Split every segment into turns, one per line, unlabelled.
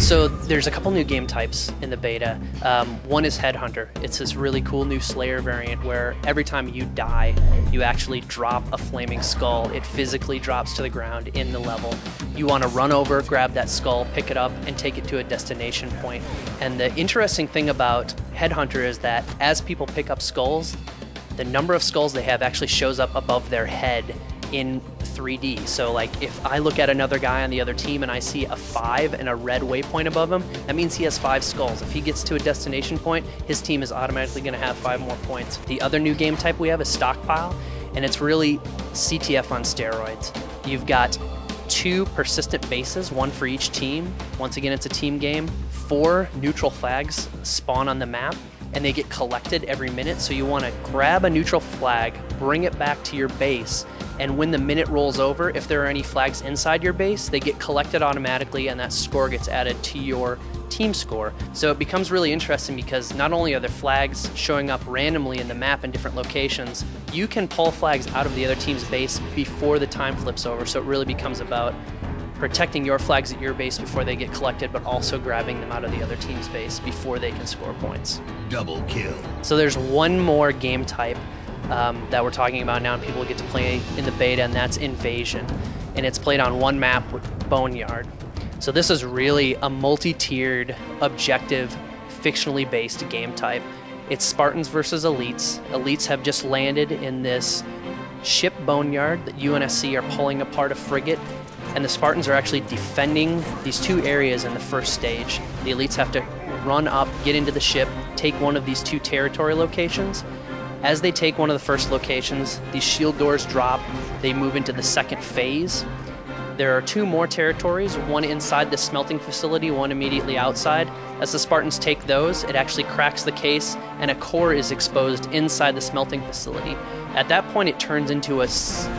So there's a couple new game types in the beta. One is Headhunter. It's this really cool new Slayer variant where every time you die, you actually drop a flaming skull. It physically drops to the ground in the level. You want to run over, grab that skull, pick it up, and take it to a destination point. And the interesting thing about Headhunter is that as people pick up skulls, the number of skulls they have actually shows up above their head in 3D. So like if I look at another guy on the other team and I see a 5 and a red waypoint above him, that means he has 5 skulls. If he gets to a destination point, his team is automatically going to have 5 more points. The other new game type we have is Stockpile, and it's really CTF on steroids. You've got 2 persistent bases, 1 for each team. Once again, it's a team game. 4 neutral flags spawn on the map, and they get collected every minute. So you want to grab a neutral flag, bring it back to your base, and when the minute rolls over, if there are any flags inside your base, they get collected automatically, and that score gets added to your team score. So it becomes really interesting because not only are there flags showing up randomly in the map in different locations, you can pull flags out of the other team's base before the time flips over. So it really becomes about protecting your flags at your base before they get collected, but also grabbing them out of the other team's base before they can score points.
Double kill.
So there's one more game type that we're talking about now and people get to play in the beta, and that's Invasion. And it's played on one map with Boneyard. So this is really a multi-tiered, objective, fictionally based game type. It's Spartans versus Elites. Elites have just landed in this ship Boneyard that UNSC are pulling apart a frigate, and the Spartans are actually defending these 2 areas in the first stage. The Elites have to run up, get into the ship, take one of these 2 territory locations. As they take one of the first locations, these shield doors drop, they move into the second phase. There are 2 more territories, one inside the smelting facility, one immediately outside. As the Spartans take those, it actually cracks the case and a core is exposed inside the smelting facility. At that point, it turns into a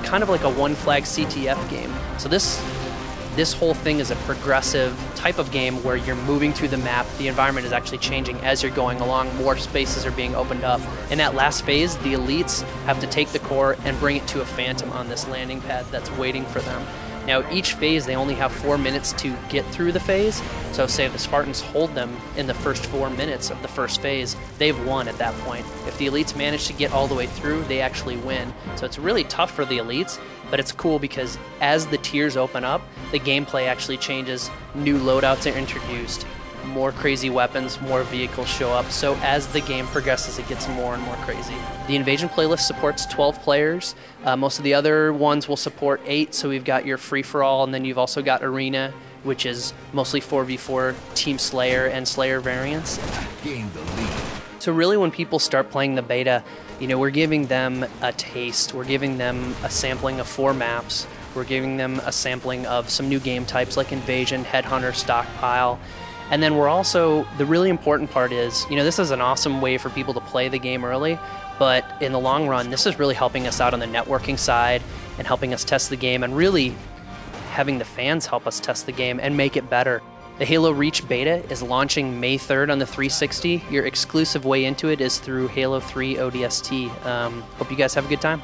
kind of like a one flag CTF game. So this whole thing is a progressive type of game where you're moving through the map. The environment is actually changing as you're going along. More spaces are being opened up. In that last phase, the Elites have to take the core and bring it to a Phantom on this landing pad that's waiting for them. Now, each phase, they only have 4 minutes to get through the phase. So say if the Spartans hold them in the first 4 minutes of the first phase, they've won at that point. If the Elites manage to get all the way through, they actually win. So it's really tough for the Elites, but it's cool because as the tiers open up, the gameplay actually changes. New loadouts are introduced, more crazy weapons, more vehicles show up. So as the game progresses, it gets more and more crazy. The Invasion playlist supports 12 players. Most of the other ones will support 8, so we've got your free-for-all, and then you've also got Arena, which is mostly 4v4 Team Slayer and Slayer variants.
Gain the lead.
So really when people start playing the beta, you know, we're giving them a taste. We're giving them a sampling of 4 maps. We're giving them a sampling of some new game types like Invasion, Headhunter, Stockpile. And then we're also, the really important part is, you know, this is an awesome way for people to play the game early, but in the long run, this is really helping us out on the networking side and helping us test the game and really having the fans help us test the game and make it better. The Halo Reach beta is launching May 3rd on the 360. Your exclusive way into it is through Halo 3 ODST. Hope you guys have a good time.